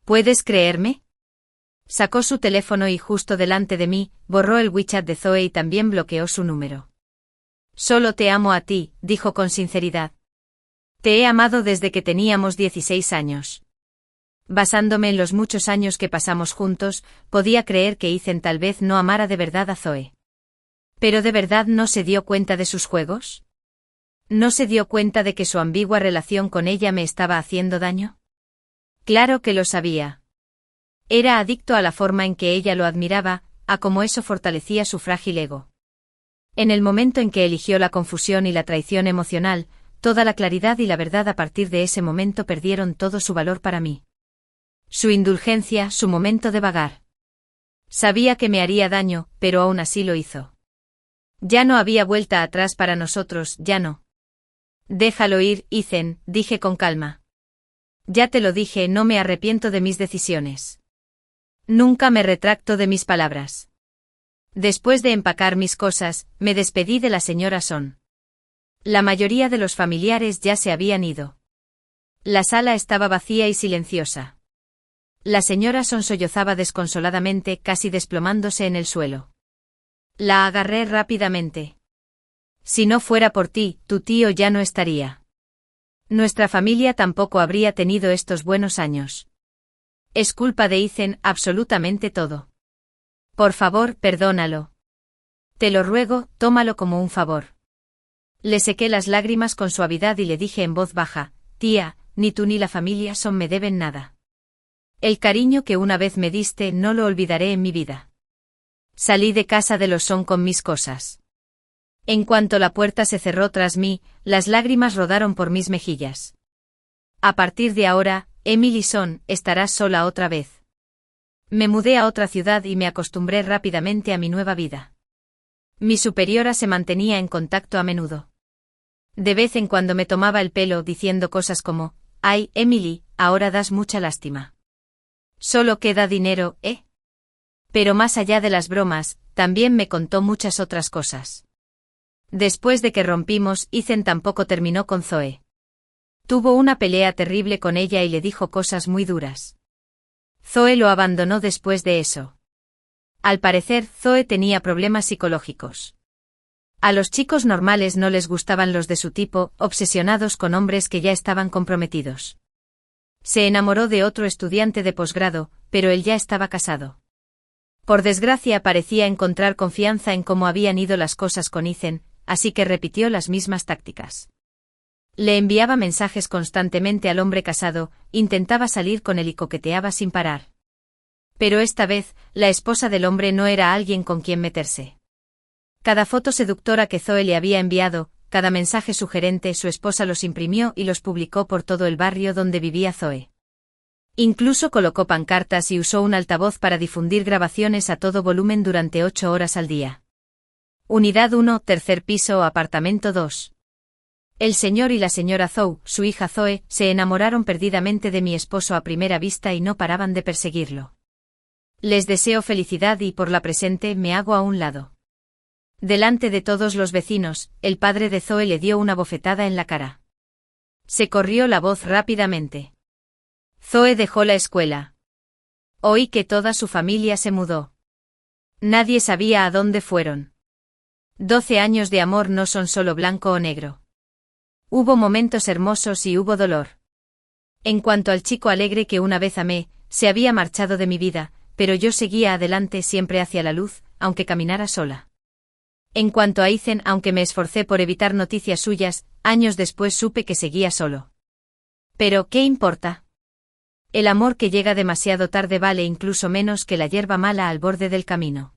¿Puedes creerme? Sacó su teléfono y justo delante de mí, borró el WeChat de Zoe y también bloqueó su número. Solo te amo a ti, dijo con sinceridad. Te he amado desde que teníamos 16 años. Basándome en los muchos años que pasamos juntos, podía creer que Ethan tal vez no amara de verdad a Zoe. ¿Pero de verdad no se dio cuenta de sus juegos? ¿No se dio cuenta de que su ambigua relación con ella me estaba haciendo daño? Claro que lo sabía. Era adicto a la forma en que ella lo admiraba, a cómo eso fortalecía su frágil ego. En el momento en que eligió la confusión y la traición emocional, toda la claridad y la verdad a partir de ese momento perdieron todo su valor para mí. Su indulgencia, su momento de vagar. Sabía que me haría daño, pero aún así lo hizo. Ya no había vuelta atrás para nosotros, ya no. Déjalo ir, Ethan, dije con calma. Ya te lo dije, no me arrepiento de mis decisiones. Nunca me retracto de mis palabras. Después de empacar mis cosas, me despedí de la señora Son. La mayoría de los familiares ya se habían ido. La sala estaba vacía y silenciosa. La señora Son sollozaba desconsoladamente, casi desplomándose en el suelo. La agarré rápidamente. Si no fuera por ti, tu tío ya no estaría. Nuestra familia tampoco habría tenido estos buenos años. Es culpa de Ethan, absolutamente todo. Por favor, perdónalo. Te lo ruego, tómalo como un favor. Le sequé las lágrimas con suavidad y le dije en voz baja, tía, ni tú ni la familia Son me deben nada. El cariño que una vez me diste no lo olvidaré en mi vida. Salí de casa de los Son con mis cosas. En cuanto la puerta se cerró tras mí, las lágrimas rodaron por mis mejillas. A partir de ahora, Emily Son, estarás sola otra vez. Me mudé a otra ciudad y me acostumbré rápidamente a mi nueva vida. Mi superiora se mantenía en contacto a menudo. De vez en cuando me tomaba el pelo diciendo cosas como, «Ay, Emily, ahora das mucha lástima. Solo queda dinero, ¿eh?» Pero más allá de las bromas, también me contó muchas otras cosas. Después de que rompimos, Ethan tampoco terminó con Zoe. Tuvo una pelea terrible con ella y le dijo cosas muy duras. Zoe lo abandonó después de eso. Al parecer, Zoe tenía problemas psicológicos. A los chicos normales no les gustaban los de su tipo, obsesionados con hombres que ya estaban comprometidos. Se enamoró de otro estudiante de posgrado, pero él ya estaba casado. Por desgracia parecía encontrar confianza en cómo habían ido las cosas con Ethan, así que repitió las mismas tácticas. Le enviaba mensajes constantemente al hombre casado, intentaba salir con él y coqueteaba sin parar. Pero esta vez, la esposa del hombre no era alguien con quien meterse. Cada foto seductora que Zoe le había enviado, cada mensaje sugerente, su esposa los imprimió y los publicó por todo el barrio donde vivía Zoe. Incluso colocó pancartas y usó un altavoz para difundir grabaciones a todo volumen durante 8 horas al día. Unidad 1, tercer piso, apartamento 2. El señor y la señora Zhou, su hija Zoe, se enamoraron perdidamente de mi esposo a primera vista y no paraban de perseguirlo. Les deseo felicidad y por la presente me hago a un lado. Delante de todos los vecinos, el padre de Zoe le dio una bofetada en la cara. Se corrió la voz rápidamente. Zoe dejó la escuela. Oí que toda su familia se mudó. Nadie sabía a dónde fueron. 12 años de amor no son solo blanco o negro. Hubo momentos hermosos y hubo dolor. En cuanto al chico alegre que una vez amé, se había marchado de mi vida, pero yo seguía adelante siempre hacia la luz, aunque caminara sola. En cuanto a Ethan, aunque me esforcé por evitar noticias suyas, años después supe que seguía solo. Pero, ¿qué importa? El amor que llega demasiado tarde vale incluso menos que la hierba mala al borde del camino.